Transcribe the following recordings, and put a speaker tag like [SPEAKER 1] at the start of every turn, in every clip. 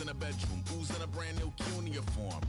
[SPEAKER 1] in a bedroom, oozing a brand new cuneiform.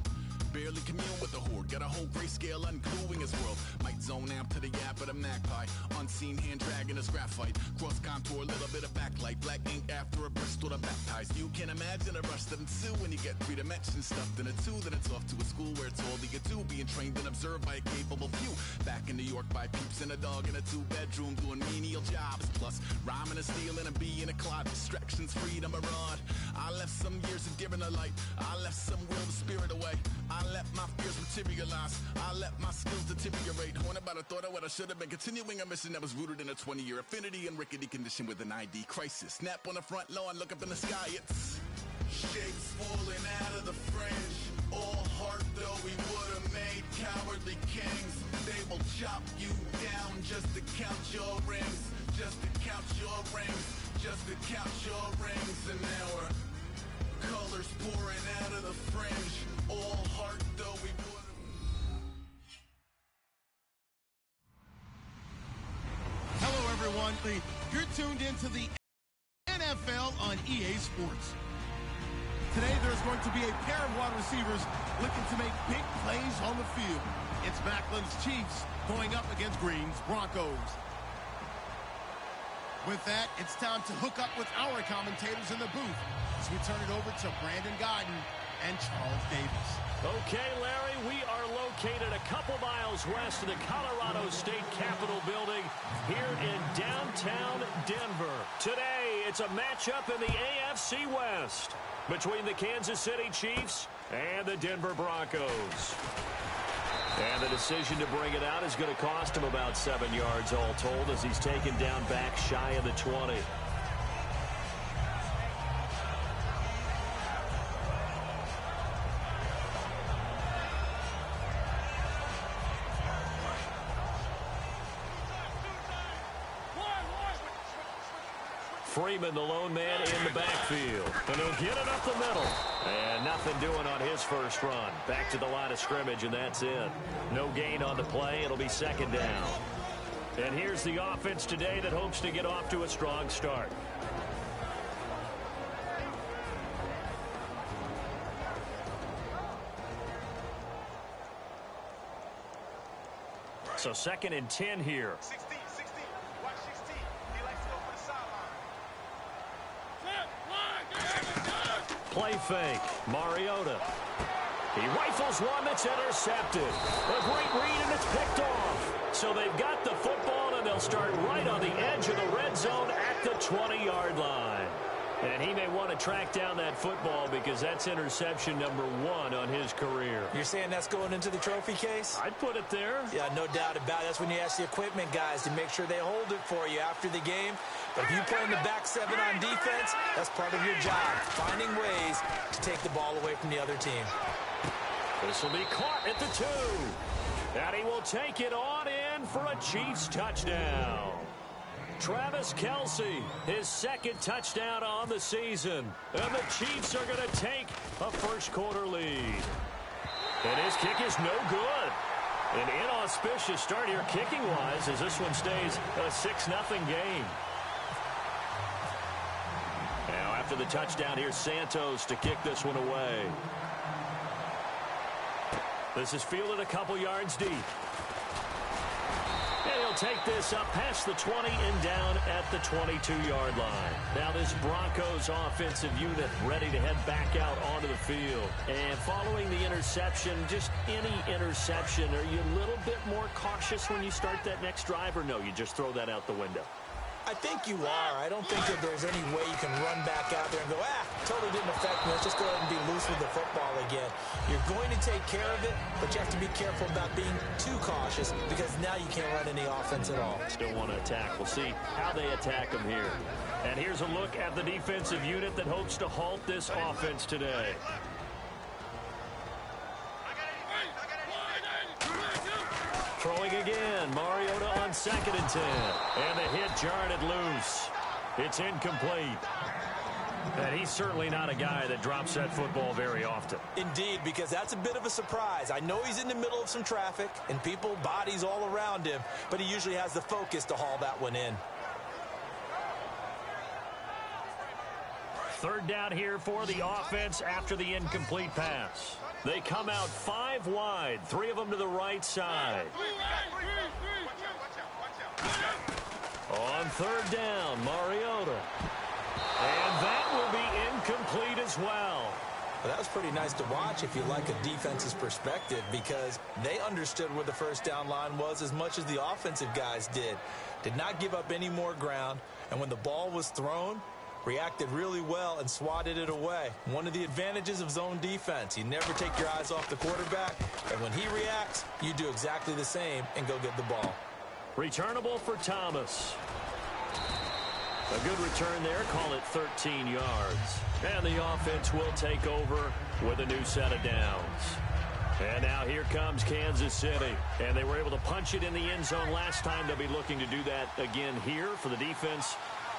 [SPEAKER 1] Barely commune with the horde, got a whole grayscale ungluing his world. Might zone amp to the yap of the magpie, unseen hand dragging his graphite. Cross contour, little bit of backlight, black ink after a Bristol to baptize. You can imagine a rush that ensue when you get 3 dimensions stuffed in a 2. Then it's off to a school where it's all you get to, being trained and observed by a capable few. Back in New York by peeps and a dog in a 2-bedroom doing menial jobs. Plus, rhyming and stealing and being a clot, distractions, freedom, a rod. I left some years of giving a light, I left some will the spirit away. I let my fears materialize, I let my skills deteriorate. Haunted by the thought of what I should have been, continuing a mission that was rooted in a 20-year affinity and rickety condition with an ID crisis. Snap on the front lawn, look up in the sky, it's shapes falling out of the fringe. All heart though we would have made cowardly kings. They will chop you down just to count your rings, just to count your rings, just to count your rings. And now we're colors pouring out of the fringe. All heart though we would have.
[SPEAKER 2] Hello everyone, you're tuned into the NFL on EA Sports. Today there's going to be a pair of wide receivers looking to make big plays on the field. It's Macklin's Chiefs going up against Green's Broncos. With that, it's time to hook up with our commentators in the booth as we turn it over to Brandon Godden and Charles Davis.
[SPEAKER 3] Okay, Larry, we are located a couple miles west of the Colorado State Capitol building here in downtown Denver. Today, it's a matchup in the AFC West between the Kansas City Chiefs and the Denver Broncos. And the decision to bring it out is going to cost him about 7 yards all told as he's taken down back shy of the 20. Freeman, the lone man in the backfield. And he'll get it up the middle. And nothing doing on his first run. Back to the line of scrimmage, and that's it. No gain on the play. It'll be second down. And here's the offense today that hopes to get off to a strong start. So 2nd and 10 here.
[SPEAKER 4] 16. Watch 16. He likes to go for the sideline.
[SPEAKER 3] Play fake. Mariota. He rifles one that's intercepted. A great read, and it's picked off. So they've got the football, and they'll start right on the edge of the red zone at the 20-yard line. And he may want to track down that football because that's interception number 1 on his career.
[SPEAKER 5] You're saying that's going into the trophy case?
[SPEAKER 3] I'd put it there.
[SPEAKER 5] Yeah, no doubt about it. That's when you ask the equipment guys to make sure they hold it for you after the game. But if you play in the back 7 on defense, that's part of your job, finding ways to take the ball away from the other team.
[SPEAKER 3] This will be caught at the 2. And he will take it on in for a Chiefs touchdown. Travis Kelce, his 2nd touchdown on the season. And the Chiefs are going to take a first-quarter lead. And his kick is no good. An inauspicious start here kicking-wise as this one stays a 6-0 game. Now after the touchdown, here's Santos to kick this one away. This is fielded a couple yards deep. And he'll take this up past the 20 and down at the 22-yard line. Now this Broncos offensive unit ready to head back out onto the field. And following the interception, just any interception, are you a little bit more cautious when you start that next drive, or no, you just throw that out the window?
[SPEAKER 5] I think you are. I don't think that there's any way you can run back out there and go, totally didn't affect me. Let's just go ahead and be loose with the football again. You're going to take care of it, but you have to be careful about being too cautious because now you can't run any offense at all.
[SPEAKER 3] Still want to attack. We'll see how they attack them here. And here's a look at the defensive unit that hopes to halt this offense today. Throwing again, Mariota on 2nd and 10. And the hit jarred it loose. It's incomplete. And he's certainly not a guy that drops that football very often.
[SPEAKER 5] Indeed, because that's a bit of a surprise. I know he's in the middle of some traffic and people, bodies all around him, but he usually has the focus to haul that one in.
[SPEAKER 3] Third down here for the offense after the incomplete pass. They come out 5 wide, 3 of them to the right side. On third down, Mariota. And that will be incomplete as well.
[SPEAKER 5] Well, that was pretty nice to watch if you like a defense's perspective, because they understood where the first down line was as much as the offensive guys did. Did not give up any more ground, and when the ball was thrown, reacted really well and swatted it away. One of the advantages of zone defense, you never take your eyes off the quarterback, and when he reacts, you do exactly the same and go get the ball.
[SPEAKER 3] Returnable for Thomas. A good return there, call it 13 yards. And the offense will take over with a new set of downs. And now here comes Kansas City. And they were able to punch it in the end zone last time. They'll be looking to do that again here for the defense.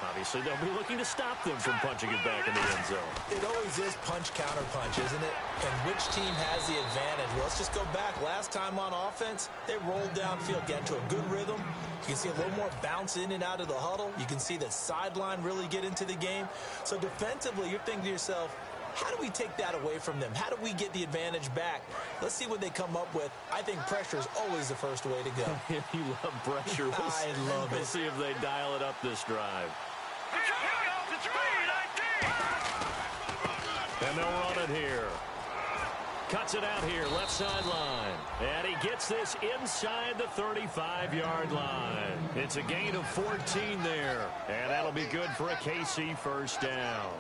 [SPEAKER 3] Obviously, they'll be looking to stop them from punching it back in the end zone.
[SPEAKER 5] It always is punch-counter-punch, isn't it? And which team has the advantage? Well, let's just go back. Last time on offense, they rolled downfield, get into a good rhythm. You can see a little more bounce in and out of the huddle. You can see the sideline really get into the game. So defensively, you're thinking to yourself, how do we take that away from them? How do we get the advantage back? Let's see what they come up with. I think pressure is always the first way to go.
[SPEAKER 3] You love pressure.
[SPEAKER 5] I love it.
[SPEAKER 3] We'll see if they dial it up this drive. And they'll run it here. Cuts it out here, left sideline. And he gets this inside the 35-yard line. It's a gain of 14 there. And that'll be good for a KC first down.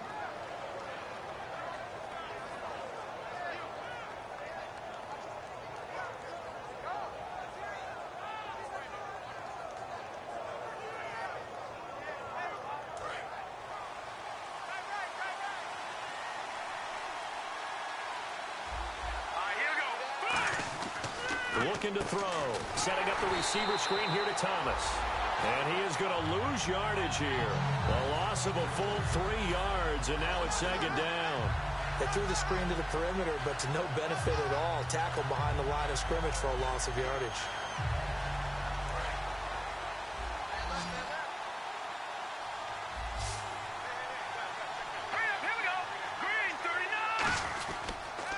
[SPEAKER 3] Looking to throw. Setting up the receiver screen here to Thomas. And he is going to lose yardage here. A loss of a full 3 yards, and now it's second down.
[SPEAKER 5] They threw the screen to the perimeter, but to no benefit at all. Tackle behind the line of scrimmage for a loss of yardage.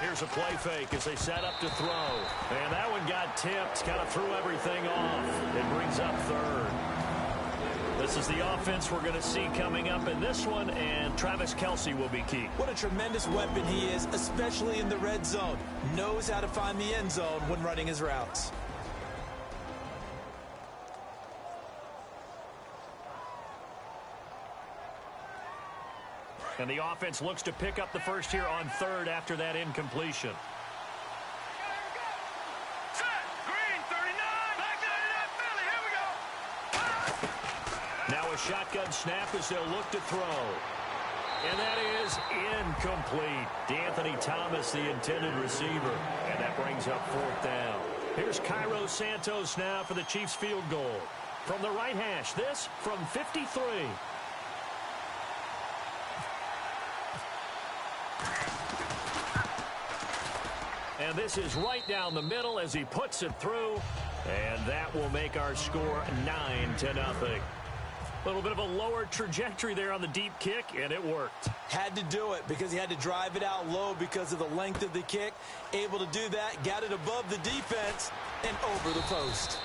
[SPEAKER 3] Here's a play fake as they set up to throw. And that one got tipped, kind of threw everything off. It brings up third. This is the offense we're going to see coming up in this one, and Travis Kelce will be key.
[SPEAKER 5] What a tremendous weapon he is, especially in the red zone. Knows how to find the end zone when running his routes.
[SPEAKER 3] And the offense looks to pick up the first here on third after that incompletion. Now a shotgun snap as they'll look to throw. And that is incomplete. D'Anthony Thomas, the intended receiver. And that brings up fourth down. Here's Cairo Santos now for the Chiefs field goal. From the right hash, this from 53. And this is right down the middle as he puts it through. And that will make our score 9-0. A little bit of a lower trajectory there on the deep kick, and it worked.
[SPEAKER 5] Had to do it because he had to drive it out low because of the length of the kick. Able to do that, got it above the defense and over the post.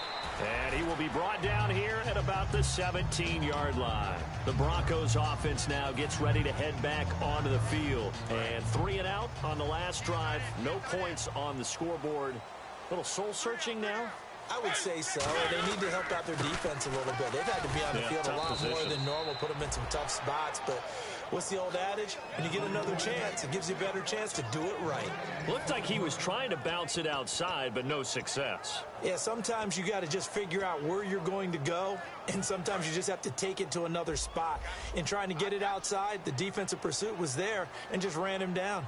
[SPEAKER 3] And he will be brought down here at about the 17-yard line. The Broncos offense now gets ready to head back onto the field. And 3 and out on the last drive. No points on the scoreboard. A little soul-searching now.
[SPEAKER 5] I would say so. They need to help out their defense a little bit. They've had to be on the field a lot more than normal, put them in some tough spots. But what's the old adage? When you get another chance, it gives you a better chance to do it right.
[SPEAKER 3] Looked like he was trying to bounce it outside, but no success.
[SPEAKER 5] Yeah, sometimes you got to just figure out where you're going to go, and sometimes you just have to take it to another spot. In trying to get it outside, the defensive pursuit was there and just ran him down.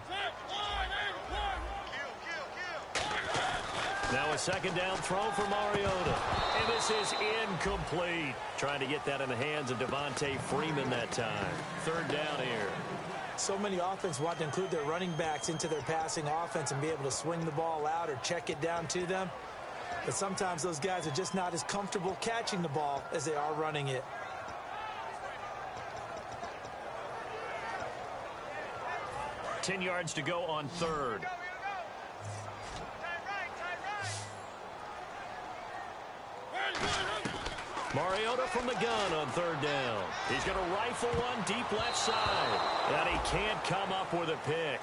[SPEAKER 3] Now a second down throw for Mariota. And this is incomplete. Trying to get that in the hands of Devontae Freeman that time. Third down here.
[SPEAKER 5] So many offense want to include their running backs into their passing offense and be able to swing the ball out or check it down to them. But sometimes those guys are just not as comfortable catching the ball as they are running it.
[SPEAKER 3] 10 yards to go on third. Mariota from the gun on third down. He's going to rifle one deep left side. And he can't come up with a pick.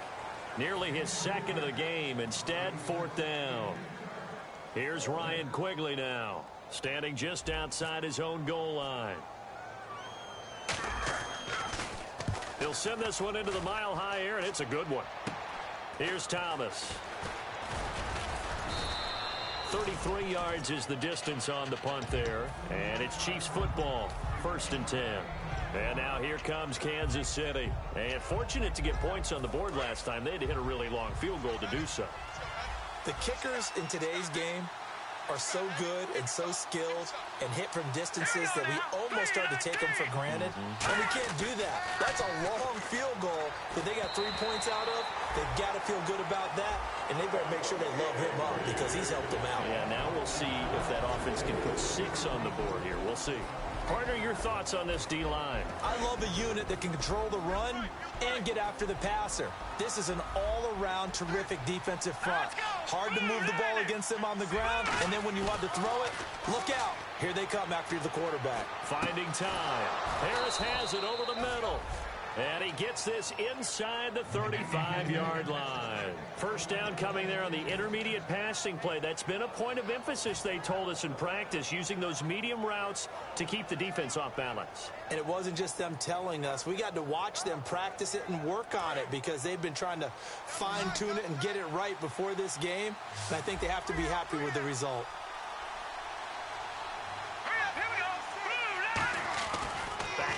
[SPEAKER 3] Nearly his second of the game. Instead, fourth down. Here's Ryan Quigley now, standing just outside his own goal line. He'll send this one into the mile-high air, and it's a good one. Here's Thomas. 33 yards is the distance on the punt there. And it's Chiefs football, 1st and 10. And now here comes Kansas City. And fortunate to get points on the board last time. They had to hit a really long field goal to do so.
[SPEAKER 5] The kickers in today's game are so good and so skilled and hit from distances that we almost start to take them for granted. And we can't do that. That's a long field goal that they got 3 points out of. They've got to feel good about that, and they better make sure they love him up because he's helped them out.
[SPEAKER 3] Yeah, now we'll see if that offense can put 6 on the board here. We'll see. Partner, your thoughts on this D-line?
[SPEAKER 5] I love a unit that can control the run and get after the passer. This is an all-around terrific defensive front. Hard to move the ball against them on the ground, and then when you want to throw it, look out. Here they come after the quarterback.
[SPEAKER 3] Finding time. Harris has it over the middle. And he gets this inside the 35-yard line. First down coming there on the intermediate passing play. That's been a point of emphasis, they told us in practice, using those medium routes to keep the defense off balance.
[SPEAKER 5] And it wasn't just them telling us. We got to watch them practice it and work on it because they've been trying to fine-tune it and get it right before this game. And I think they have to be happy with the result.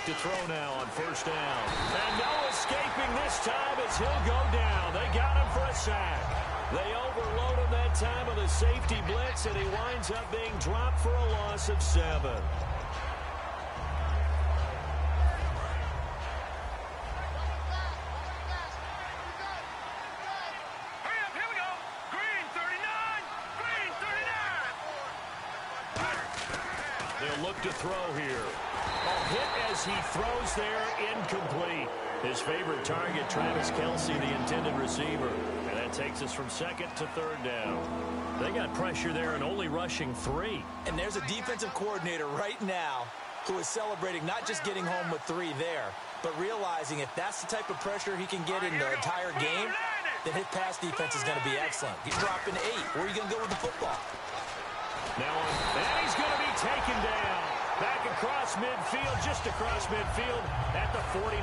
[SPEAKER 3] To throw now on first down. And no escaping this time as he'll go down. They got him for a sack. They overload him that time with a safety blitz, and he winds up being dropped for a loss of 7. They'll look to throw here. Hit as he throws there, incomplete. His favorite target, Travis Kelce, the intended receiver. And that takes us from 2nd to 3rd down. They got pressure there and only rushing 3.
[SPEAKER 5] And there's a defensive coordinator right now who is celebrating not just getting home with 3 there, but realizing if that's the type of pressure he can get in the entire game, then his pass defense is going to be excellent. He's dropping 8. Where are you going to go with the football?
[SPEAKER 3] Now, and he's going to be taken down. Back across midfield, just across midfield at the 49.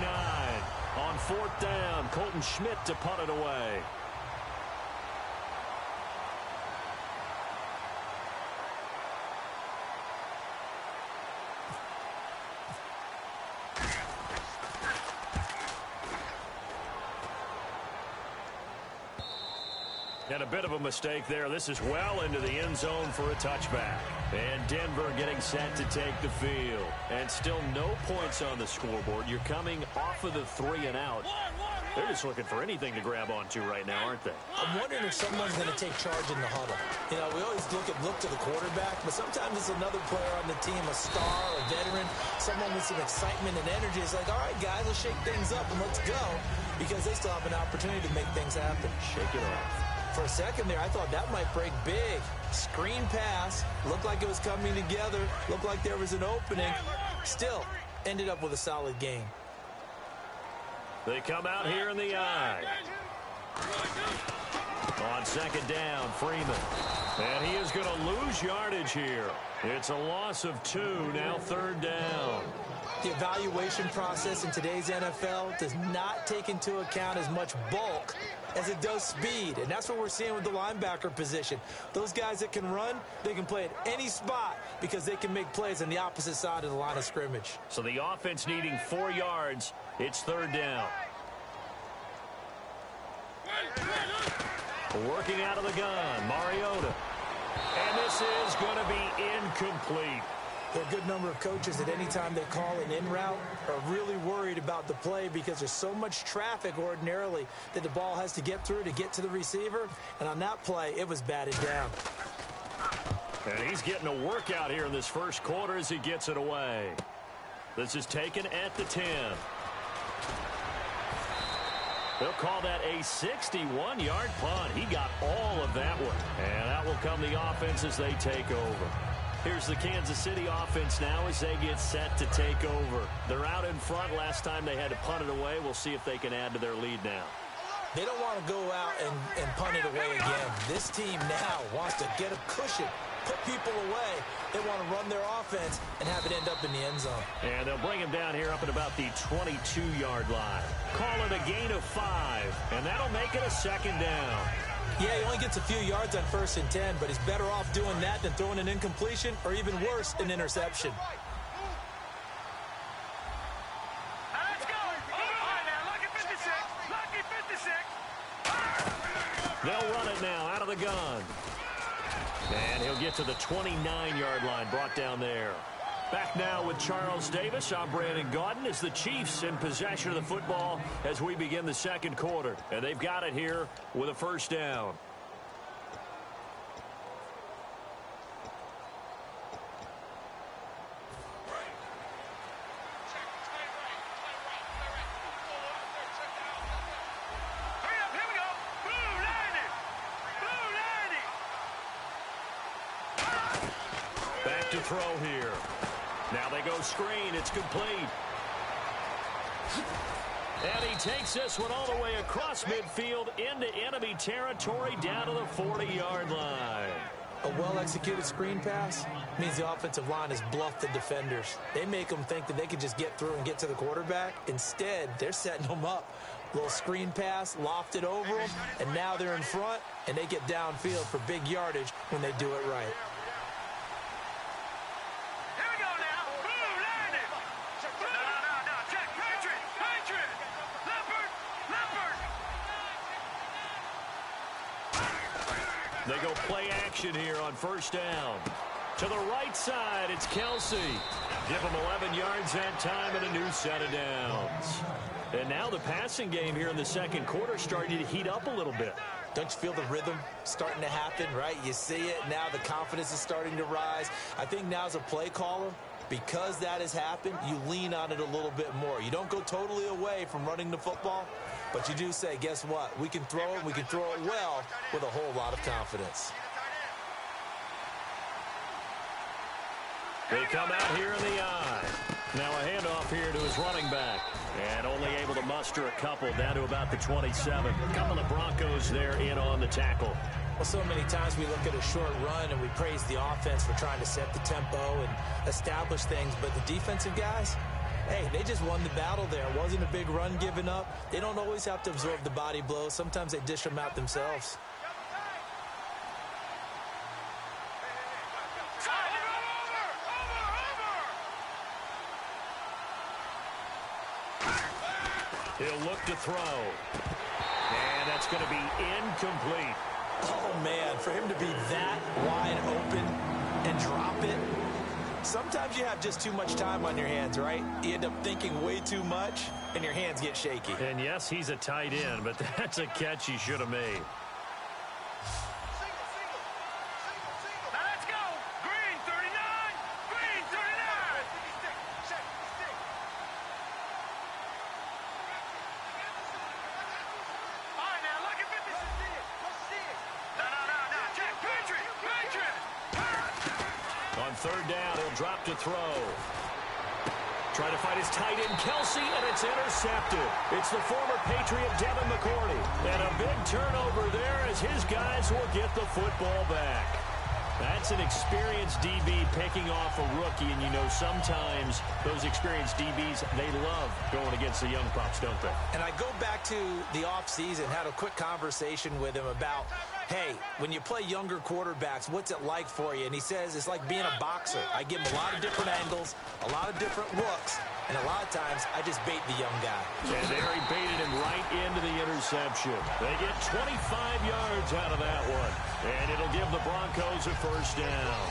[SPEAKER 3] On 4th down, Colton Schmidt to punt it away. And a bit of a mistake there. This is well into the end zone for a touchback. And Denver getting set to take the field. And still no points on the scoreboard. You're coming off of the 3 and out. They're just looking for anything to grab onto right now, aren't they?
[SPEAKER 5] I'm wondering if someone's going to take charge in the huddle. You know, we always look to the quarterback, but sometimes it's another player on the team, a star, a veteran, someone with some excitement and energy. It's like, all right, guys, let's shake things up and let's go, because they still have an opportunity to make things happen.
[SPEAKER 3] Shake it off.
[SPEAKER 5] For a second there, I thought that might break big. Screen pass. Looked like it was coming together. Looked like there was an opening. Still, ended up with a solid game.
[SPEAKER 3] They come out here in the eye. On 2nd down, Freeman. And he is going to lose yardage here. It's a loss of 2, now 3rd down.
[SPEAKER 5] The evaluation process in today's NFL does not take into account as much bulk as it does speed. And that's what we're seeing with the linebacker position. Those guys that can run, they can play at any spot because they can make plays on the opposite side of the line of scrimmage.
[SPEAKER 3] So the offense needing 4 yards. It's 3rd down. Working out of the gun, Mariota. And this is going to be incomplete.
[SPEAKER 5] There are a good number of coaches at any time they call an in route are really worried about the play because there's so much traffic ordinarily that the ball has to get through to get to the receiver. And on that play, it was batted down.
[SPEAKER 3] And he's getting a workout here in this first quarter as he gets it away. This is taken at the 10. They'll call that a 61-yard punt. He got all of that one. And that will come the offense as they take over. Here's the Kansas City offense now as they get set to take over. They're out in front. Last time they had to punt it away. We'll see if they can add to their lead now.
[SPEAKER 5] They don't want to go out and punt it away again. This team now wants to get a cushion, put people away. They want to run their offense and have it end up in the end zone.
[SPEAKER 3] And they'll bring him down here up at about the 22-yard line. Call it a gain of 5, and that'll make it a second down.
[SPEAKER 5] Yeah, he only gets a few yards on 1st and 10, but he's better off doing that than throwing an incompletion or even worse, an interception.
[SPEAKER 4] Let's go. All right, now, lucky 56. Lucky 56.
[SPEAKER 3] They'll run it now out of the gun. And he'll get to the 29-yard line, brought down there. Back now with Charles Davis. I'm Brandon Gaudin as the Chiefs in possession of the football as we begin the second quarter. And they've got it here with a first down.
[SPEAKER 4] Hurry up, here we go. Blue 90. Blue 90.
[SPEAKER 3] Back to throw here. Now they go screen. It's complete. And he takes this one all the way across midfield into enemy territory down to the 40-yard line.
[SPEAKER 5] A well-executed screen pass means the offensive line has bluffed the defenders. They make them think that they can just get through and get to the quarterback. Instead, they're setting them up. Little screen pass, lofted over them, and now they're in front, and they get downfield for big yardage when they do it right.
[SPEAKER 4] Here we go now. Blue 90. No. Check. Patriot. Leopard.
[SPEAKER 3] They go play action here on first down. To the right side, it's Kelsey. Give him 11 yards that time and a new set of downs. And now the passing game here in the second quarter starting to heat up a little bit.
[SPEAKER 5] Don't you feel the rhythm starting to happen, right? You see it. Now the confidence is starting to rise. I think now as a play caller, because that has happened, you lean on it a little bit more. You don't go totally away from running the football, but you do say, guess what? We can throw it. We can throw it well with a whole lot of confidence.
[SPEAKER 3] They come out here in the eye. Now a handoff here to his running back. And only able to muster a couple down to about the 27. A couple of Broncos there in on the tackle.
[SPEAKER 5] Well, so many times we look at a short run and we praise the offense for trying to set the tempo and establish things. But the defensive guys, hey, they just won the battle there. It wasn't a big run given up. They don't always have to absorb the body blows. Sometimes they dish them out themselves.
[SPEAKER 3] He'll look to throw. And that's going to be incomplete.
[SPEAKER 5] Oh, man, for him to be that wide open and drop it. Sometimes you have just too much time on your hands, right? You end up thinking way too much, and your hands get shaky.
[SPEAKER 3] And yes, he's a tight end, but that's a catch he should have made.
[SPEAKER 4] Now let's go. Green 39. Green 39. All right, now look at 56. No. Check. Patriot.
[SPEAKER 3] On third down, he'll drop to throw. Trying to find his tight end, Kelsey, and it's intercepted. It's the former Patriot, Devin McCourty. And a big turnover there as his guys will get the football back. That's an experienced DB picking off a rookie, and you know sometimes those experienced DBs, they love going against the young pups, don't they?
[SPEAKER 5] And I go back to the offseason, had a quick conversation with him about, hey, when you play younger quarterbacks, what's it like for you? And he says it's like being a boxer. I give him a lot of different angles, a lot of different looks, and a lot of times I just bait the young guy.
[SPEAKER 3] And there he baited him right into the interception. They get 25 yards out of that one. And it'll give the Broncos a first down.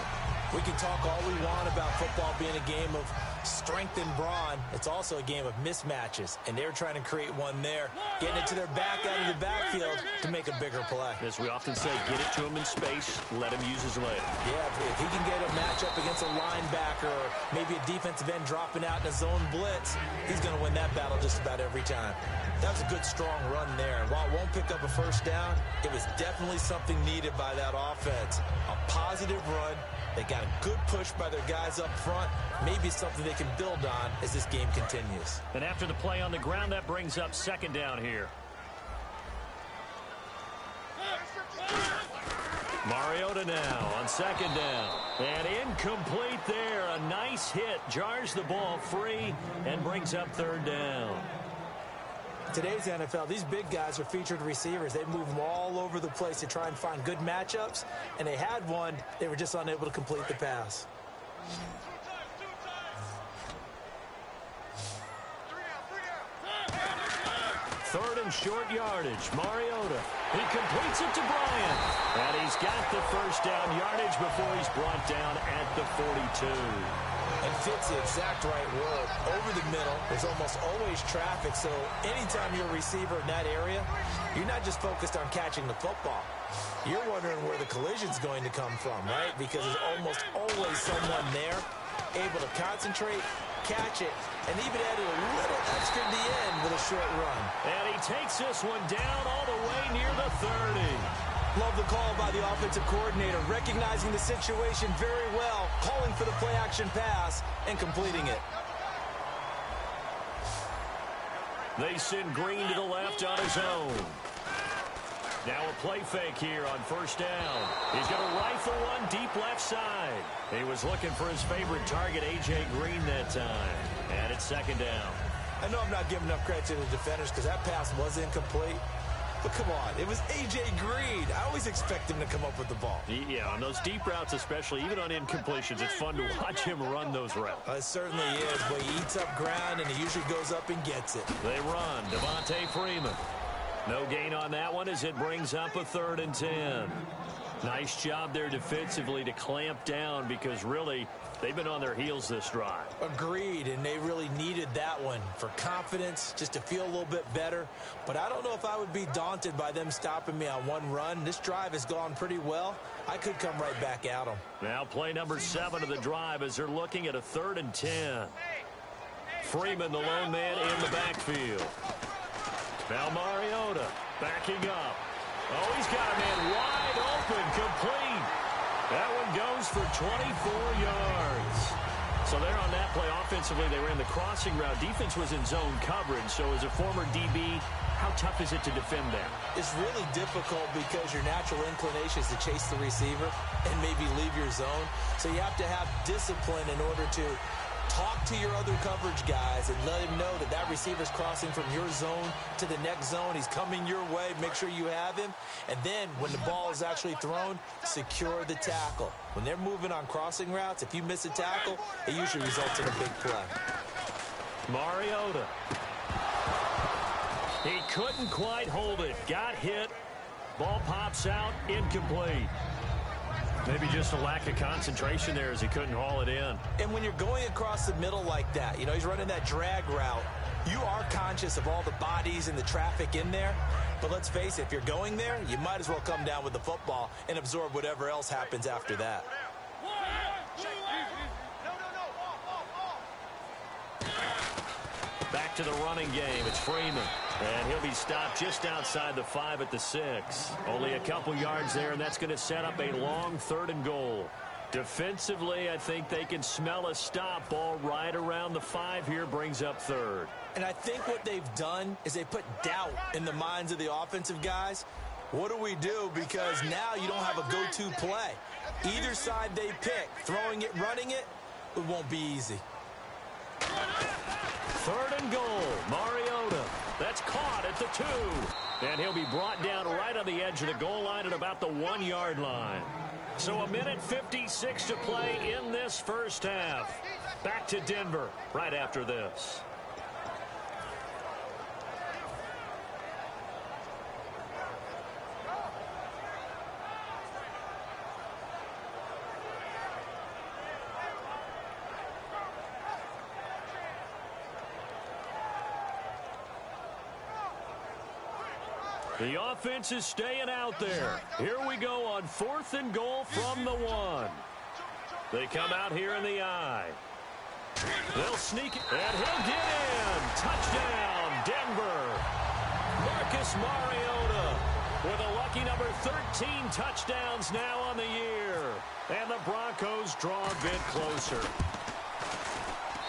[SPEAKER 5] We can talk all we want about football being a game of strength and brawn. It's also a game of mismatches, and they're trying to create one there, getting it to their back out of the backfield to make a bigger play.
[SPEAKER 3] As we often say, get it to him in space, let him use his leg.
[SPEAKER 5] Yeah, if he can get a matchup against a linebacker or maybe a defensive end dropping out in a zone blitz, he's going to win that battle just about every time. That was a good, strong run there. While it won't pick up a first down, it was definitely something needed by that offense. A positive run. They got a good push by their guys up front. Maybe something they can build on as this game continues.
[SPEAKER 3] And after the play on the ground, that brings up second down here. Mariota now on second down. And incomplete there. A nice hit. Jars the ball free and brings up third down.
[SPEAKER 5] Today's NFL, these big guys are featured receivers. They move them all over the place to try and find good matchups. And they had one. They were just unable to complete the pass.
[SPEAKER 3] Third and short yardage. Mariota. He completes it to Bryant. And he's got the first down yardage before he's brought down at the 42.
[SPEAKER 5] And fits the exact right word. Over the middle, there's almost always traffic. So anytime you're a receiver in that area, you're not just focused on catching the football. You're wondering where the collision's going to come from, right? Because there's almost always someone there able to concentrate, catch it, and even added a little extra at the end with a short run.
[SPEAKER 3] And he takes this one down all the way near the 30.
[SPEAKER 5] Love the call by the offensive coordinator, recognizing the situation very well, calling for the play-action pass, and completing it.
[SPEAKER 3] They send Green to the left on his own. Now a play fake here on first down. He's going to rifle one deep left side. He was looking for his favorite target, A.J. Green, that time. And it's second down.
[SPEAKER 5] I know I'm not giving enough credit to the defenders because that pass was incomplete. But come on, it was A.J. Green. I always expect him to come up with the ball.
[SPEAKER 3] Yeah, on those deep routes especially, even on incompletions, it's fun to watch him run those routes.
[SPEAKER 5] It certainly is, but he eats up ground, and he usually goes up and gets it.
[SPEAKER 3] They run. Devontae Freeman. No gain on that one as it brings up a 3rd and 10. Nice job there defensively to clamp down because really they've been on their heels this drive.
[SPEAKER 5] Agreed, and they really needed that one for confidence, just to feel a little bit better. But I don't know if I would be daunted by them stopping me on one run. This drive has gone pretty well. I could come right back at them.
[SPEAKER 3] Now play number 7 of the drive as they're looking at a 3rd and 10. Freeman, the lone man in the backfield. Now Mariota backing up. Oh, he's got a man wide open, complete. That one goes for 24 yards. So there on that play, offensively, they ran the crossing route. Defense was in zone coverage. So as a former DB, how tough is it to defend that?
[SPEAKER 5] It's really difficult because your natural inclination is to chase the receiver and maybe leave your zone. So you have to have discipline in order to talk to your other coverage guys and let him know that that receiver's crossing from your zone to the next zone. He's coming your way. Make sure you have him. And then when the ball is actually thrown, secure the tackle. When they're moving on crossing routes, if you miss a tackle, it usually results in a big play.
[SPEAKER 3] Mariota. He couldn't quite hold it. Got hit. Ball pops out. Incomplete. Maybe just a lack of concentration there as he couldn't haul it in.
[SPEAKER 5] And when you're going across the middle like that, you know, he's running that drag route, you are conscious of all the bodies and the traffic in there. But let's face it, if you're going there, you might as well come down with the football and absorb whatever else happens after that.
[SPEAKER 3] Back to the running game. It's Freeman. And he'll be stopped just outside the 5 at the 6. Only a couple yards there, and that's going to set up a long 3rd and goal. Defensively, I think they can smell a stop. Ball right around the 5 here, brings up 3rd.
[SPEAKER 5] And I think what they've done is they put doubt in the minds of the offensive guys. What do we do? Because now you don't have a go-to play. Either side they pick, throwing it, running it, it won't be easy.
[SPEAKER 3] 3rd and goal. Mariota. That's caught at the 2. And he'll be brought down right on the edge of the goal line at about the 1-yard line. So a minute 56 to play in this first half. Back to Denver right after this. The The offense is staying out there. Here we go on 4th and goal from the 1. They come out here in the I. They'll sneak it, and he'll get in. Touchdown, Denver. Marcus Mariota with a lucky number 13 touchdowns now on the year. And the Broncos draw a bit closer.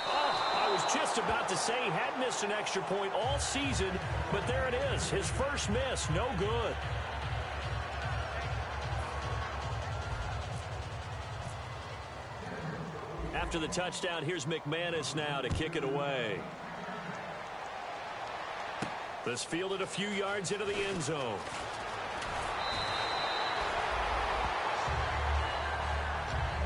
[SPEAKER 3] I was just about to say he had missed an extra point all season, but there it is. His first miss, no good. After the touchdown, here's McManus now to kick it away. This fielded a few yards into the end zone.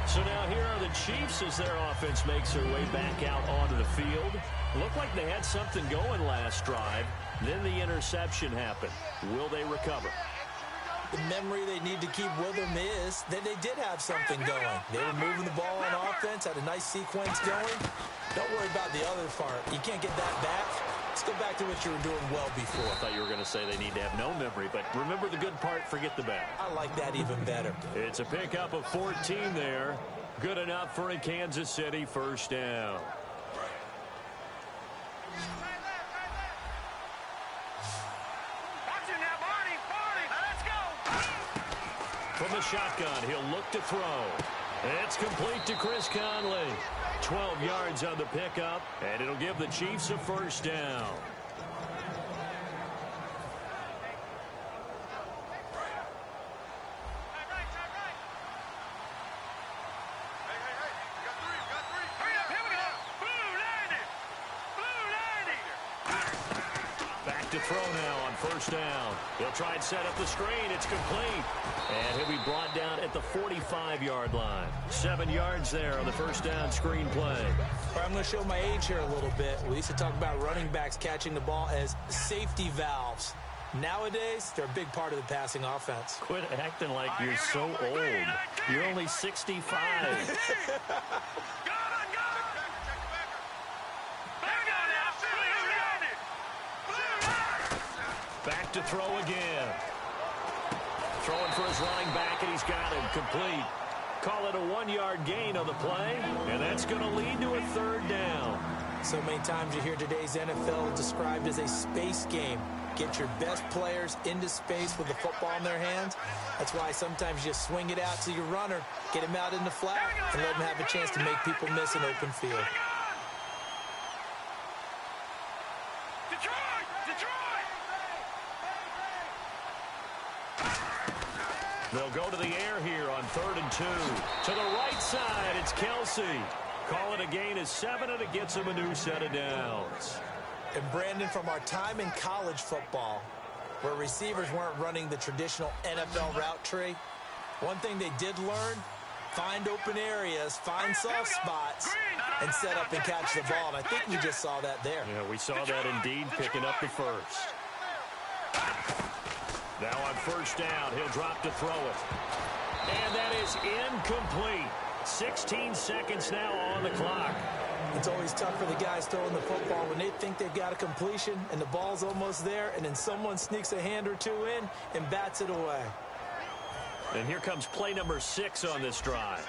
[SPEAKER 3] So now here are the Chiefs as their offense makes their way back out onto the field. Looked like they had something going last drive. Then the interception happened. Will they recover?
[SPEAKER 5] The memory they need to keep with them is that they did have something going. They were moving the ball on offense, had a nice sequence going. Don't worry about the other part. You can't get that back. Let's go back to what you were doing well before.
[SPEAKER 3] I thought you were going to say they need to have no memory, but remember the good part, forget the bad.
[SPEAKER 5] I like that even better.
[SPEAKER 3] It's a pickup of 14 there. Good enough for a Kansas City first down. From the shotgun, he'll look to throw. It's complete to Chris Conley. 12 yards on the pickup, and it'll give the Chiefs a first down. To throw now on first down. He'll try and set up the screen. It's complete. And he'll be brought down at the 45-yard line. 7 yards there on the first down screen play.
[SPEAKER 5] I'm going to show my age here a little bit. We used to talk about running backs catching the ball as safety valves. Nowadays, they're a big part of the passing offense.
[SPEAKER 3] Quit acting like you're so old. You're only 65. Back to throw again. Throwing for his running back, and he's got him complete. Call it a 1-yard gain on the play, and that's going to lead to a third down.
[SPEAKER 5] So many times you hear today's NFL described as a space game. Get your best players into space with the football in their hands. That's why sometimes you swing it out to your runner, get him out in the flat, and let him have a chance to make people miss an open field.
[SPEAKER 3] They'll go to the air here on 3rd and 2. To the right side, it's Kelsey. Call it a gain of 7, and it gets him a new set of downs.
[SPEAKER 5] And Brandon, from our time in college football, where receivers weren't running the traditional NFL route tree, one thing they did learn, find open areas, find soft spots, and set up and catch the ball. And I think we just saw that there.
[SPEAKER 3] Yeah, we saw that indeed, picking up the first. Now on first down, he'll drop to throw it. And that is incomplete. 16 seconds now on the clock.
[SPEAKER 5] It's always tough for the guys throwing the football when they think they've got a completion and the ball's almost there, and then someone sneaks a hand or two in and bats it away.
[SPEAKER 3] And here comes play number 6 on this drive.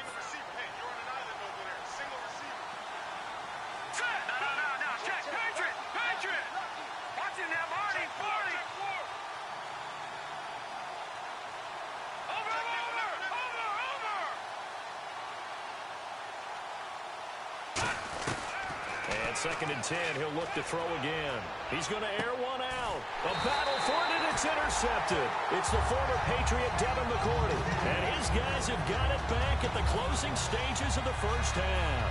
[SPEAKER 3] Second and 10, he'll look to throw again. He's going to air one out. A battle for it, and it's intercepted. It's the former Patriot Devin McCourty. And his guys have got it back at the closing stages of the first half.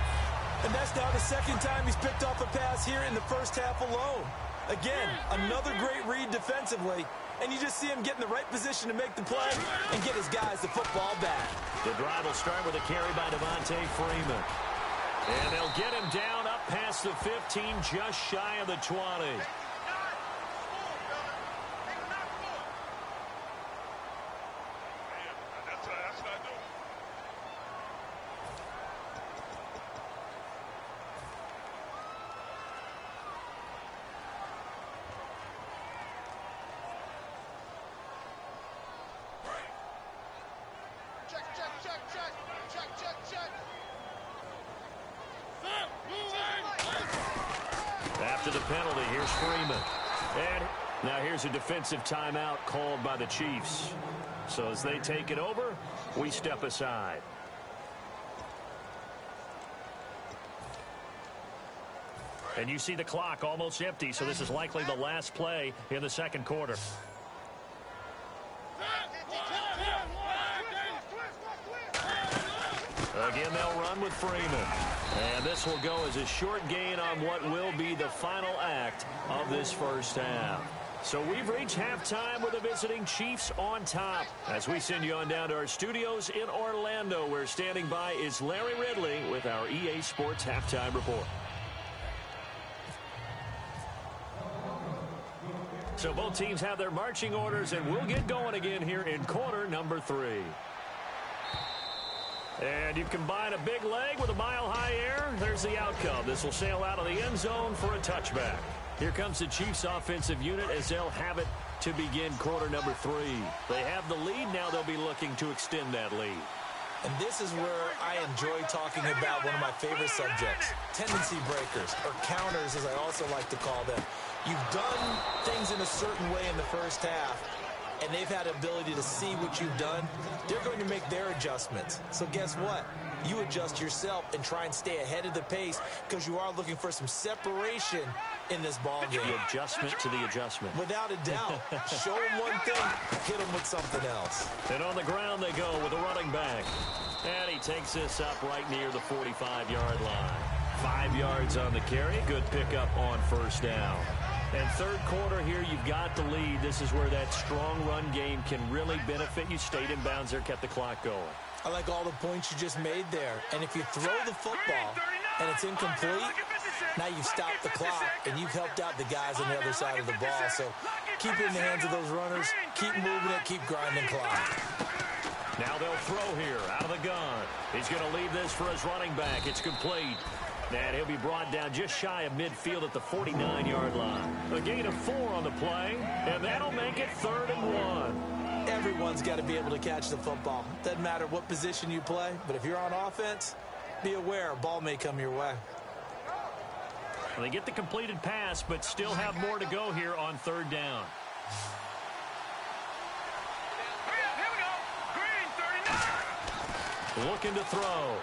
[SPEAKER 5] And that's now the second time he's picked off a pass here in the first half alone. Again, another great read defensively. And you just see him get in the right position to make the play and get his guys the football back.
[SPEAKER 3] The drive will start with a carry by Devontae Freeman. And they'll get him down up past the 15, just shy of the 20. After the penalty, here's Freeman. And now here's a defensive timeout called by the Chiefs. So as they take it over, we step aside. And you see the clock almost empty, so this is likely the last play in the second quarter. Again, they'll run with Freeman. And this will go as a short gain on what will be the final act of this first half. So we've reached halftime with the visiting Chiefs on top. As we send you on down to our studios in Orlando, where standing by is Larry Ridley with our EA Sports Halftime Report. So both teams have their marching orders, and we'll get going again here in quarter number 3. And you combine a big leg with a mile-high air, there's the outcome. This will sail out of the end zone for a touchback. Here comes the Chiefs offensive unit as they'll have it to begin quarter number 3. They have the lead. Now they'll be looking to extend that lead.
[SPEAKER 5] And this is where I enjoy talking about one of my favorite subjects, tendency breakers, or counters as I also like to call them. You've done things in a certain way in the first half, and they've had the ability to see what you've done. They're going to make their adjustments. So guess what? You adjust yourself and try and stay ahead of the pace because you are looking for some separation in this ball game.
[SPEAKER 3] The adjustment to the adjustment.
[SPEAKER 5] Without a doubt. Show them one thing, hit them with something else.
[SPEAKER 3] And on the ground they go with a running back. And he takes this up right near the 45-yard line. 5 yards on the carry. Good pickup on first down. And third quarter here, you've got the lead. This is where that strong run game can really benefit you. Stayed in bounds there, kept the clock going.
[SPEAKER 5] I like all the points you just made there. And if you throw the football and it's incomplete, now you've stopped the clock and you've helped out the guys on the other side of the ball. So keep it in the hands of those runners. Keep moving it. Keep grinding clock.
[SPEAKER 3] Now they'll throw here out of the gun. He's going to leave this for his running back. It's complete. And he'll be brought down just shy of midfield at the 49-yard line. A gain of 4 on the play, and that'll make it 3rd and 1.
[SPEAKER 5] Everyone's got to be able to catch the football. Doesn't matter what position you play, but if you're on offense, be aware a ball may come your way.
[SPEAKER 3] Well, they get the completed pass, but still have more to go here on 3rd down.
[SPEAKER 4] Here we go. Green, 39.
[SPEAKER 3] Looking to throw.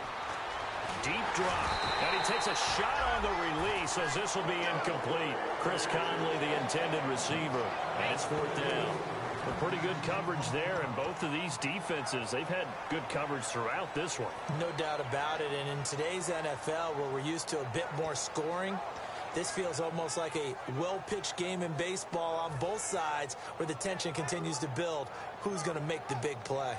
[SPEAKER 3] Deep drop. And he takes a shot on the release as this will be incomplete. Chris Conley, the intended receiver. And it's 4th down. A pretty good coverage there, and both of these defenses, they've had good coverage throughout this one.
[SPEAKER 5] No doubt about it. And in today's NFL, where we're used to a bit more scoring, this feels almost like a well-pitched game in baseball on both sides where the tension continues to build. Who's going to make the big play?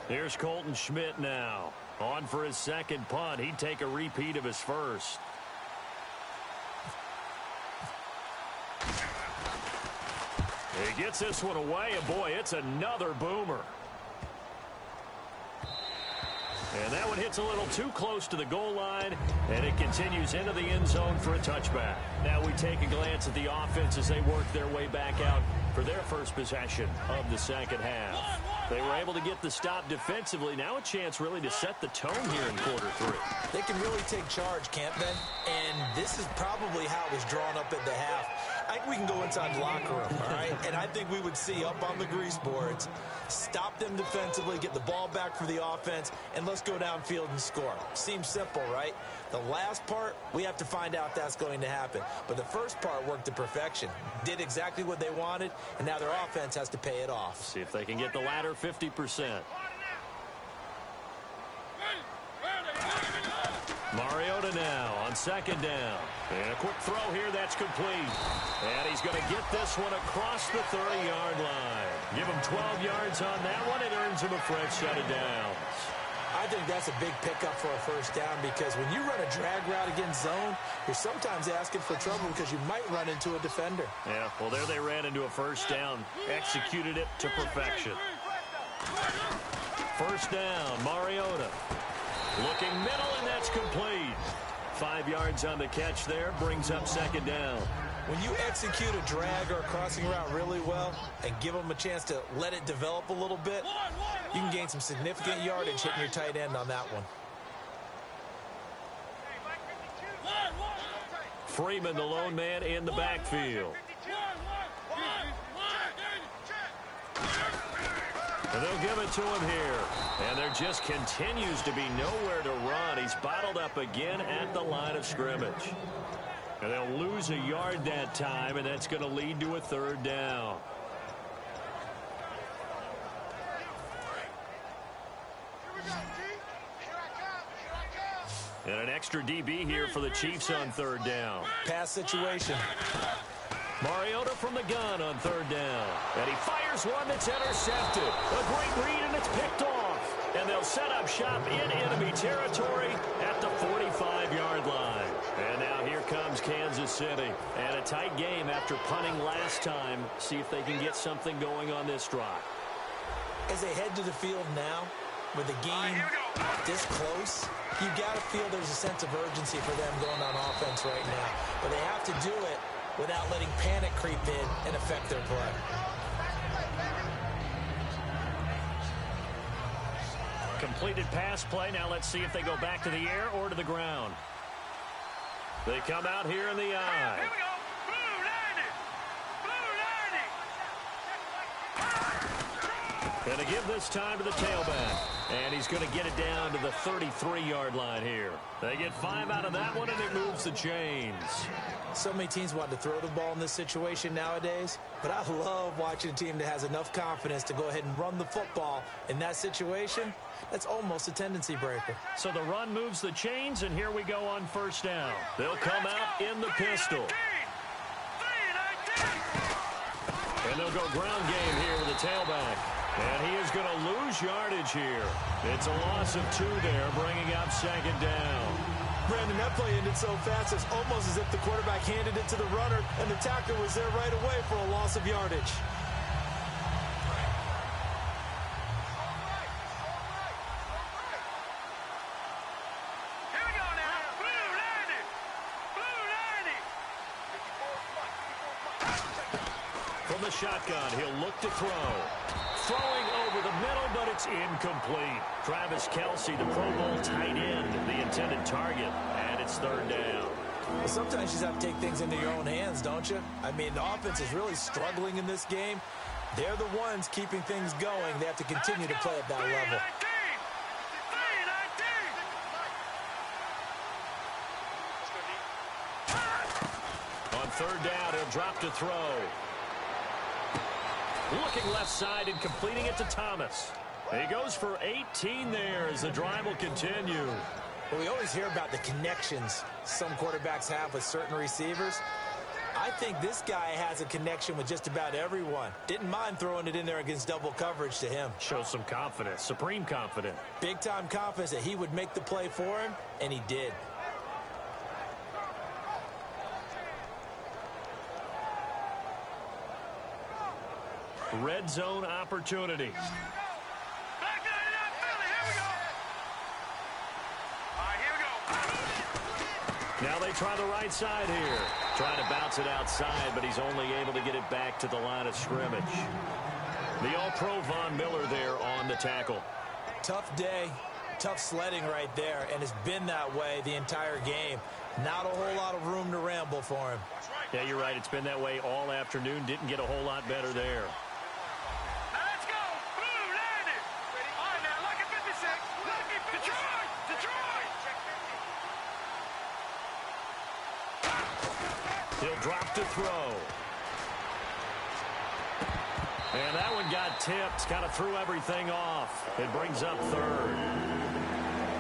[SPEAKER 3] Here's Colton Schmidt now. On for his second punt. He'd take a repeat of his first. He gets this one away, and boy, it's another boomer. And that one hits a little too close to the goal line, and it continues into the end zone for a touchback. Now we take a glance at the offense as they work their way back out for their first possession of the second half. They were able to get the stop defensively. Now a chance really to set the tone here in quarter 3.
[SPEAKER 5] They can really take charge, can't they? And this is probably how it was drawn up at the half. I think we can go inside the locker room, all right? And I think we would see up on the grease boards, stop them defensively, get the ball back for the offense, and let's go downfield and score. Seems simple, right? The last part, we have to find out that's going to happen. But the first part worked to perfection. Did exactly what they wanted, and now their offense has to pay it off.
[SPEAKER 3] See if they can get the latter 50%. Mariota now on second down. And a quick throw here, that's complete. And he's going to get this one across the 30-yard line. Give him 12 yards on that one. It earns him a fresh set of downs.
[SPEAKER 5] I think that's a big pickup for a first down because when you run a drag route against zone, you're sometimes asking for trouble because you might run into a defender.
[SPEAKER 3] Yeah, well, there they ran into a first down. Executed it to perfection. First down, Mariota. Looking middle, and that's complete. 5 yards on the catch there, brings up second down.
[SPEAKER 5] When you execute a drag or a crossing route really well and give them a chance to let it develop a little bit, you can gain some significant yardage hitting your tight end on that one.
[SPEAKER 3] Freeman, the lone man in the backfield. And they'll give it to him here. And there just continues to be nowhere to run. He's bottled up again at the line of scrimmage. And they'll lose a yard that time, and that's going to lead to a third down. And an extra DB here for the Chiefs on third down.
[SPEAKER 5] Pass situation.
[SPEAKER 3] Mariota from the gun on third down. And he fires one that's intercepted. A great read, and it's picked off. And they'll set up shop in enemy territory at the 45-yard line. And now here comes Kansas City. And a tight game after punting last time. See if they can get something going on this drive.
[SPEAKER 5] As they head to the field now, with the game this close, you got to feel there's a sense of urgency for them going on offense right now. But they have to do it without letting panic creep in and affect their play.
[SPEAKER 3] Completed pass play. Now let's see if they go back to the air or to the ground. They come out here in the eye.
[SPEAKER 4] Here we go.
[SPEAKER 3] Going to give this time to the tailback. And he's going to get it down to the 33-yard line here. They get 5 out of that one, and it moves the chains.
[SPEAKER 5] So many teams want to throw the ball in this situation nowadays, but I love watching a team that has enough confidence to go ahead and run the football. In that situation, that's almost a tendency breaker.
[SPEAKER 3] So the run moves the chains, and here we go on first down. They'll come out in the pistol. And they'll go ground game here with the tailback. And he is going to lose yardage here. It's a loss of 2 there, bringing up second down.
[SPEAKER 5] Brandon, that play ended so fast, it's almost as if the quarterback handed it to the runner, and the tackler was there right away for a loss of yardage.
[SPEAKER 4] Here we go now. Blue 90.
[SPEAKER 3] From the shotgun, he'll look to throw. Throwing over the middle, but it's incomplete. Travis Kelce, the Pro Bowl tight end, the intended target, and it's third down.
[SPEAKER 5] Well, sometimes you just have to take things into your own hands, don't you? I mean, the offense is really struggling in this game. They're the ones keeping things going. They have to continue to play at that level.
[SPEAKER 3] On third down, he'll drop to throw. Looking left side and completing it to Thomas. He goes for 18 there as the drive will continue.
[SPEAKER 5] Well, we always hear about the connections some quarterbacks have with certain receivers. I think this guy has a connection with just about everyone. Didn't mind throwing it in there against double coverage to him.
[SPEAKER 3] Shows some confidence, supreme confidence.
[SPEAKER 5] Big-time confidence that he would make the play for him, and he did.
[SPEAKER 3] Red zone opportunity. Now they try the right side here. Trying to bounce it outside, but he's only able to get it back to the line of scrimmage. The All-Pro Von Miller there on the tackle.
[SPEAKER 5] Tough day, tough sledding right there, and it's been that way the entire game. Not a whole lot of room to ramble for him.
[SPEAKER 3] Yeah, you're right. It's been that way all afternoon. Didn't get a whole lot better there.
[SPEAKER 4] Let's go! Blue landed! All right, now, lucky 56. Lucky 56. Detroit!
[SPEAKER 3] He'll drop to throw. And that one got tipped. Kind of threw everything off. It brings up third.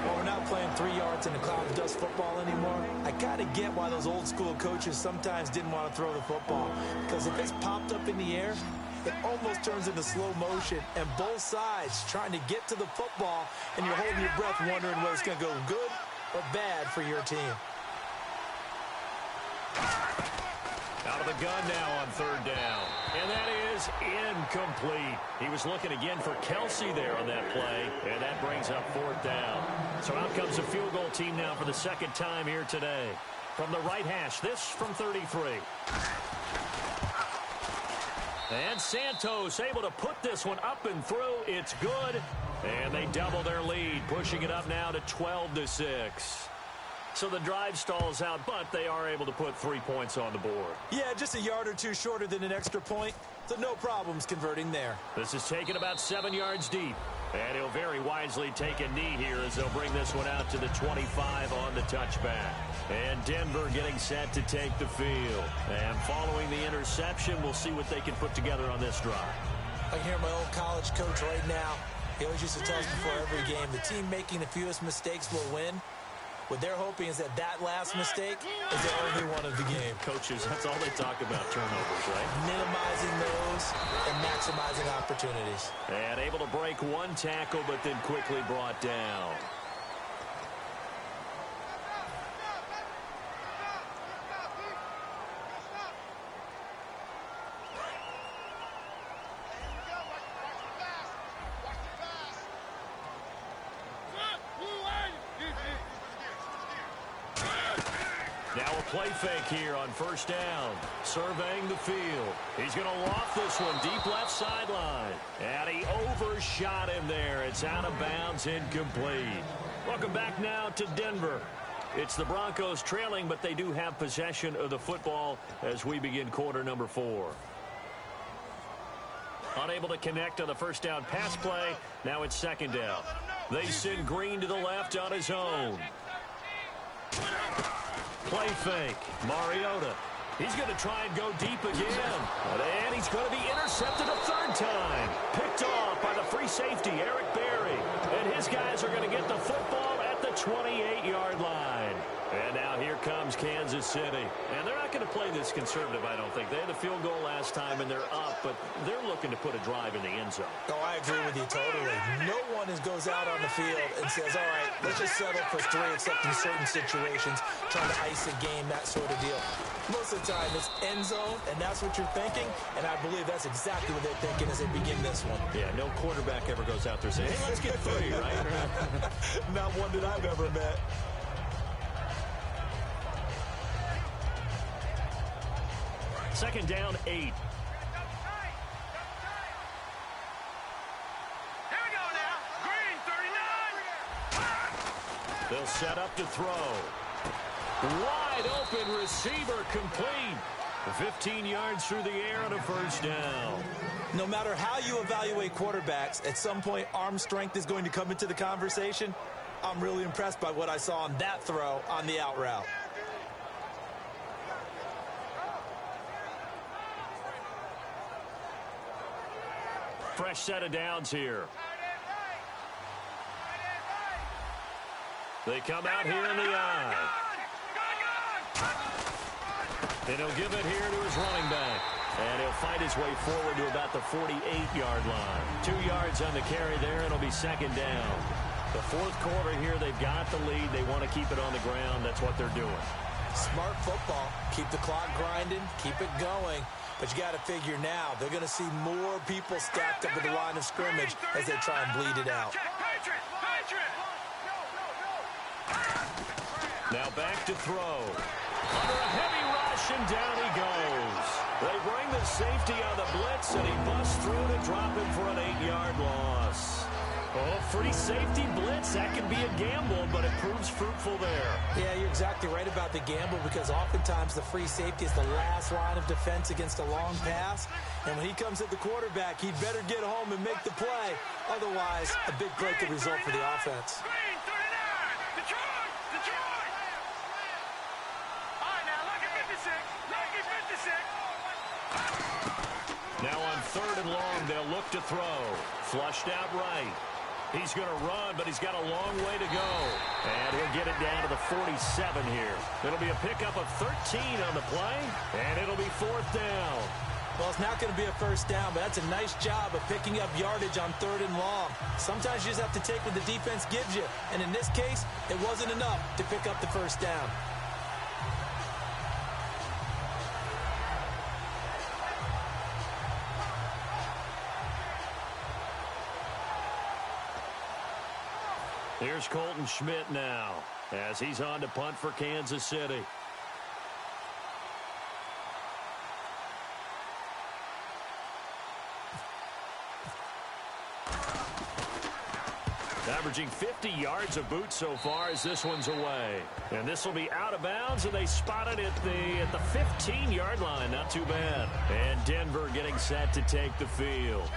[SPEAKER 5] Well, we're not playing 3 yards in a cloud of dust football anymore. I got to get why those old school coaches sometimes didn't want to throw the football. Because if it's popped up in the air, it almost turns into slow motion. And both sides trying to get to the football, and you're holding your breath wondering whether it's going to go good or bad for your team.
[SPEAKER 3] Out of the gun now on third down. And that is incomplete. He was looking again for Kelsey there on that play, and that brings up 4th down. So out comes a field goal team now for the 2nd time here today. From the right hash, this from 33. And Santos able to put this one up and through. It's good. And they double their lead, pushing it up now to 12-6. So the drive stalls out, but they are able to put 3 points on the board.
[SPEAKER 5] Yeah, just a yard or two shorter than an extra point, so no problems converting there.
[SPEAKER 3] This is taken about 7 yards deep. And he'll very wisely take a knee here as they'll bring this one out to the 25 on the touchback. And Denver getting set to take the field. And following the interception, we'll see what they can put together on this drive.
[SPEAKER 5] I can hear my old college coach right now. He always used to tell us before every game, the team making the fewest mistakes will win. What they're hoping is that last mistake is the only one of the game.
[SPEAKER 3] Coaches, that's all they talk about, turnovers, right?
[SPEAKER 5] Minimizing those and maximizing opportunities.
[SPEAKER 3] And able to break one tackle, but then quickly brought down. Now a play fake here on 1st down. Surveying the field. He's going to loft this one deep left sideline. And he overshot him there. It's out of bounds, incomplete. Welcome back now to Denver. It's the Broncos trailing, but they do have possession of the football as we begin quarter number 4. Unable to connect on the 1st down pass play. Now it's 2nd down. They send Green to the left on his own. Play fake. Mariota. He's going to try and go deep again. And he's going to be intercepted a 3rd time. Picked off by the free safety, Eric Berry. And his guys are going to get the football at the 28-yard line. And now here comes Kansas City. And they're not going to play this conservative, I don't think. They had the field goal last time, and they're up, but they're looking to put a drive in the end zone.
[SPEAKER 5] Oh, I agree with you totally. No one goes out on the field and says, all right, let's just settle for 3, except in certain situations, trying to ice a game, that sort of deal. Most of the time, it's end zone, and that's what you're thinking, and I believe that's exactly what they're thinking as they begin this one.
[SPEAKER 3] Yeah, no quarterback ever goes out there saying, hey, let's get 3, right?
[SPEAKER 5] Not one that I've ever met.
[SPEAKER 3] Second down, 8.
[SPEAKER 4] Here we go now. Green, 39.
[SPEAKER 3] They'll set up to throw. Wide open receiver complete. 15 yards through the air and a 1st down.
[SPEAKER 5] No matter how you evaluate quarterbacks, at some point arm strength is going to come into the conversation. I'm really impressed by what I saw on that throw on the out route.
[SPEAKER 3] Fresh set of downs here. They come out here in the eye. And he'll give it here to his running back. And he'll fight his way forward to about the 48-yard line. 2 yards on the carry there, and it'll be 2nd down. The 4th quarter here, they've got the lead. They want to keep it on the ground. That's what they're doing.
[SPEAKER 5] Smart football. Keep the clock grinding. Keep it going. But you got to figure now, they're going to see more people stacked up at the line of scrimmage as they try and bleed it out.
[SPEAKER 3] Now back to throw. Under a heavy rush, and down he goes. They bring the safety on the blitz, and he busts through to drop him for an 8-yard loss. Oh, free safety blitz, that can be a gamble, but it proves fruitful there.
[SPEAKER 5] Yeah, you're exactly right about the gamble, because oftentimes the free safety is the last line of defense against a long pass. And when he comes at the quarterback, he'd better get home and make the play. Otherwise, a big play could result for the offense.
[SPEAKER 4] Green, 39. Detroit! Detroit! All right, now, lucky 56. Lucky 56.
[SPEAKER 3] Now on 3rd and long, they'll look to throw. Flushed out right. He's going to run, but he's got a long way to go. And he'll get it down to the 47 here. It'll be a pickup of 13 on the play, and it'll be 4th down.
[SPEAKER 5] Well, it's not going to be a 1st down, but that's a nice job of picking up yardage on 3rd and long. Sometimes you just have to take what the defense gives you. And in this case, it wasn't enough to pick up the 1st down.
[SPEAKER 3] Here's Colton Schmidt now as he's on to punt for Kansas City. Averaging 50 yards of boot so far as this one's away. And this will be out of bounds, and they spot it at the 15-yard line. Not too bad. And Denver getting set to take the field.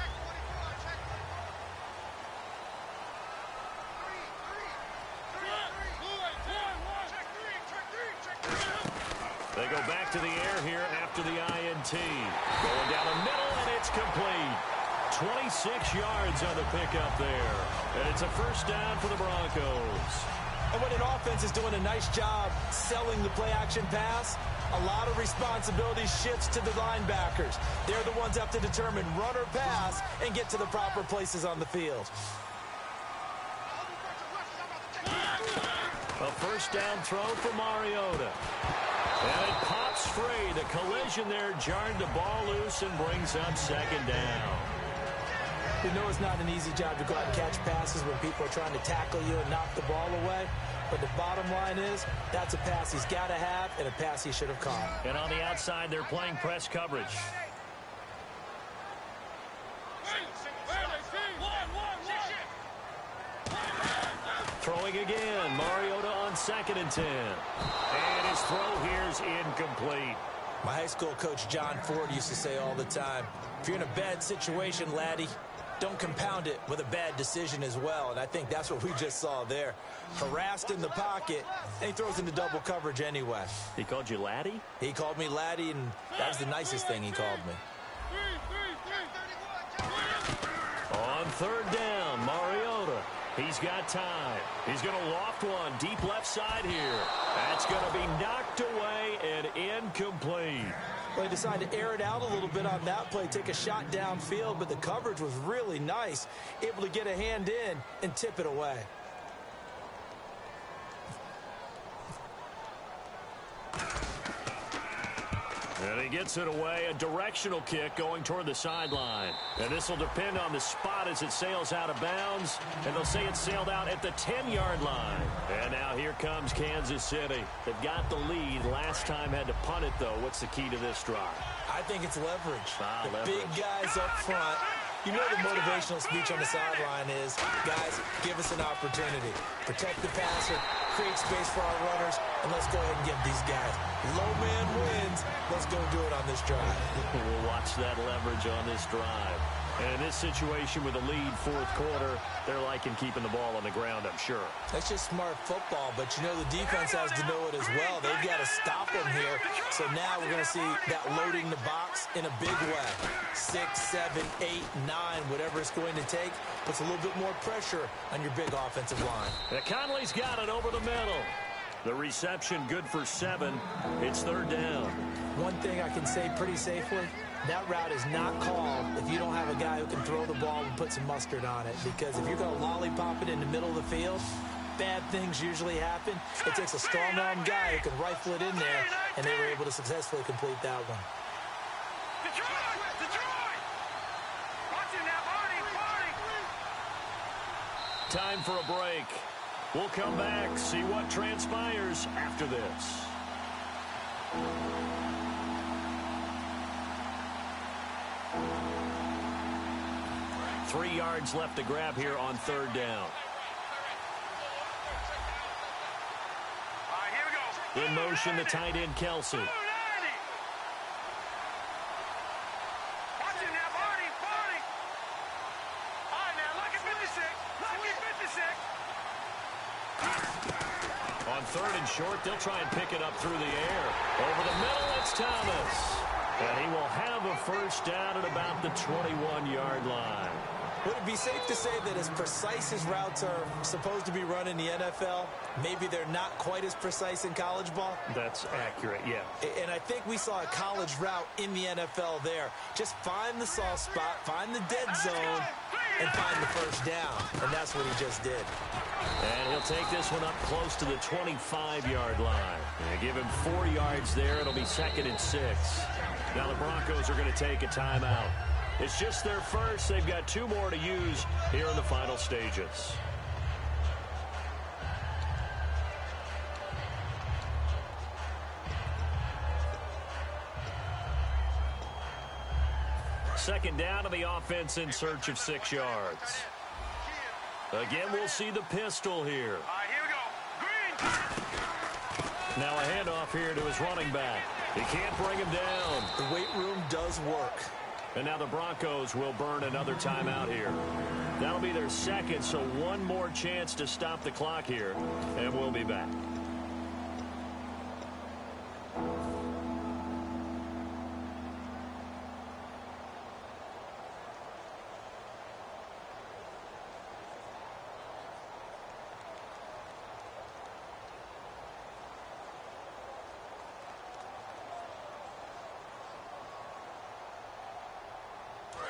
[SPEAKER 3] They go back to the air here after the INT. Going down the middle, and it's complete. 26 yards on the pickup there. And it's a first down for the Broncos.
[SPEAKER 5] And when an offense is doing a nice job selling the play-action pass, a lot of responsibility shifts to the linebackers. They're the ones that have to determine run or pass and get to the proper places on the field.
[SPEAKER 3] A first down throw for Mariota. And it pops free. The collision there jarred the ball loose and brings up second down.
[SPEAKER 5] You know it's not an easy job to go out and catch passes when people are trying to tackle you and knock the ball away. But the bottom line is, that's a pass he's got to have and a pass he should have caught.
[SPEAKER 3] And on the outside, they're playing press coverage. Throwing again. Mariota on 2nd and 10. And his throw here's incomplete.
[SPEAKER 5] My high school coach, John Ford, used to say all the time, if you're in a bad situation, laddie, don't compound it with a bad decision as well. And I think that's what we just saw there. Harassed in the pocket, and he throws into double coverage anyway.
[SPEAKER 3] He called you laddie?
[SPEAKER 5] He called me laddie, and that was the nicest thing he called me.
[SPEAKER 3] On 3rd down, Mariota. He's got time. He's going to loft one deep left side here. That's going to be knocked away and incomplete.
[SPEAKER 5] Well, he decided to air it out a little bit on that play, take a shot downfield, but the coverage was really nice. Able to get a hand in and tip it away.
[SPEAKER 3] And he gets it away, a directional kick going toward the sideline. And this will depend on the spot as it sails out of bounds. And they'll say it sailed out at the 10-yard line. And now here comes Kansas City. They've got the lead. Last time had to punt it, though. What's the key to this drive?
[SPEAKER 5] I think it's leverage.
[SPEAKER 3] Leverage.
[SPEAKER 5] Big guys up front. You know the motivational speech on the sideline is, guys, give us an opportunity. Protect the passer, create space for our runners, and let's go ahead and give these guys. Low man wins. Let's go do it on this drive.
[SPEAKER 3] We'll watch that leverage on this drive. And in this situation with the lead 4th quarter, they're liking keeping the ball on the ground, I'm sure.
[SPEAKER 5] That's just smart football, but you know the defense has to know it as well. They've got to stop them here. So now we're going to see that loading the box in a big way. 6, 7, 8, 9, whatever it's going to take, puts a little bit more pressure on your big offensive line.
[SPEAKER 3] And Conley's got it over the middle. The reception good for 7. It's 3rd down.
[SPEAKER 5] One thing I can say pretty safely, that route is not called if you don't have a guy who can throw the ball and put some mustard on it. Because if you're going to lollipop it in the middle of the field, bad things usually happen. It takes a strong-arm guy who can rifle it in there, and they were able to successfully complete that one.
[SPEAKER 3] Time for a break. We'll come back, see what transpires after this. 3 yards left to grab here on 3rd down. In motion, the tight end, Kelsey. On 3rd and short, they'll try and pick it up through the air. Over the middle, it's Thomas. And he will have a first down at about the 21-yard line.
[SPEAKER 5] Would it be safe to say that as precise as routes are supposed to be run in the NFL, maybe they're not quite as precise in college ball?
[SPEAKER 3] That's accurate, yeah.
[SPEAKER 5] And I think we saw a college route in the NFL there. Just find the soft spot, find the dead zone, and find the first down. And that's what he just did.
[SPEAKER 3] And he'll take this one up close to the 25-yard line. And give him 4 yards there. It'll be 2nd and 6. Now the Broncos are going to take a timeout. It's just their first. They've got 2 more to use here in the final stages. second down to the offense in search of 6 yards. Again, we'll see the pistol here.
[SPEAKER 4] All right, here we go. Green.
[SPEAKER 3] Now a handoff here to his running back. He can't bring him down.
[SPEAKER 5] The weight room does work.
[SPEAKER 3] And now the Broncos will burn another timeout here. That'll be their second, so one more chance to stop the clock here, and we'll be back.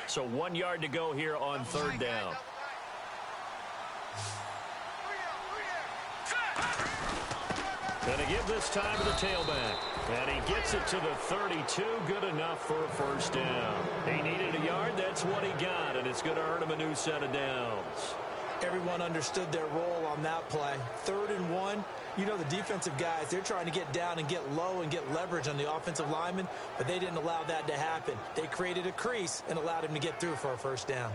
[SPEAKER 3] So 1 yard to go here on third down. And a give this time to the tailback. And he gets it to the 32. Good enough for a first down. He needed a yard. That's what he got. And it's going to earn him a new set of downs.
[SPEAKER 5] Everyone understood their role on that play. 3rd and 1. You know, the defensive guys, they're trying to get down and get low and get leverage on the offensive lineman, but they didn't allow that to happen. They created a crease and allowed him to get through for a first down.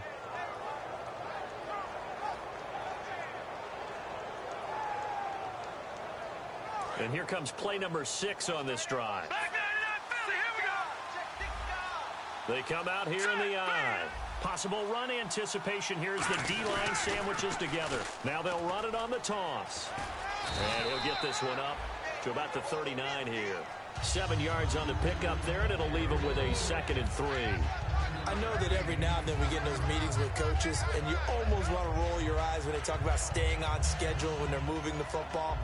[SPEAKER 3] And here comes play number 6 on this drive. They come out here in the eye. Possible run anticipation. Here's the D-line sandwiches together. Now they'll run it on the toss. And he'll get this one up to about the 39 here. 7 yards on the pickup there, and it'll leave him with a 2nd and 3.
[SPEAKER 5] I know that every now and then we get in those meetings with coaches, and you almost want to roll your eyes when they talk about staying on schedule when they're moving the football.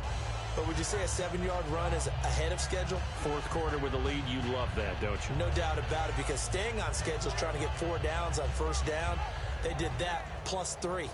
[SPEAKER 5] But would you say a 7-yard run is ahead of schedule?
[SPEAKER 3] Fourth quarter with a lead, you love that, don't you?
[SPEAKER 5] No doubt about it, because staying on schedule is trying to get 4 downs on first down. They did that plus 3.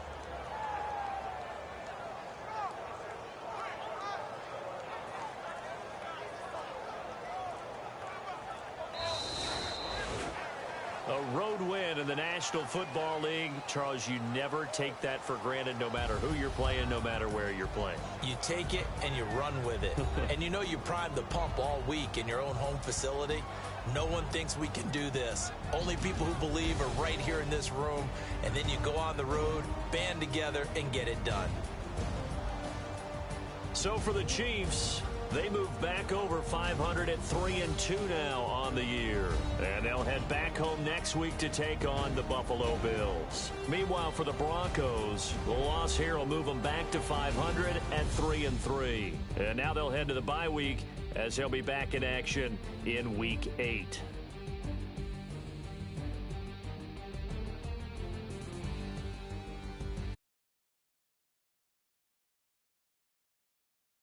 [SPEAKER 3] A road win in the National Football League. Charles, you never take that for granted, no matter who you're playing, no matter where you're playing.
[SPEAKER 5] You take it and you run with it. And you know you primed the pump all week in your own home facility. No one thinks we can do this. Only people who believe are right here in this room. And then you go on the road, band together, and get it done.
[SPEAKER 3] So for the Chiefs, they move back over 500 at 3-2 now on the year. And they'll head back home next week to take on the Buffalo Bills. Meanwhile, for the Broncos, the loss here will move them back to 500 at 3-3. And now they'll head to the bye week as they'll be back in action in Week 8.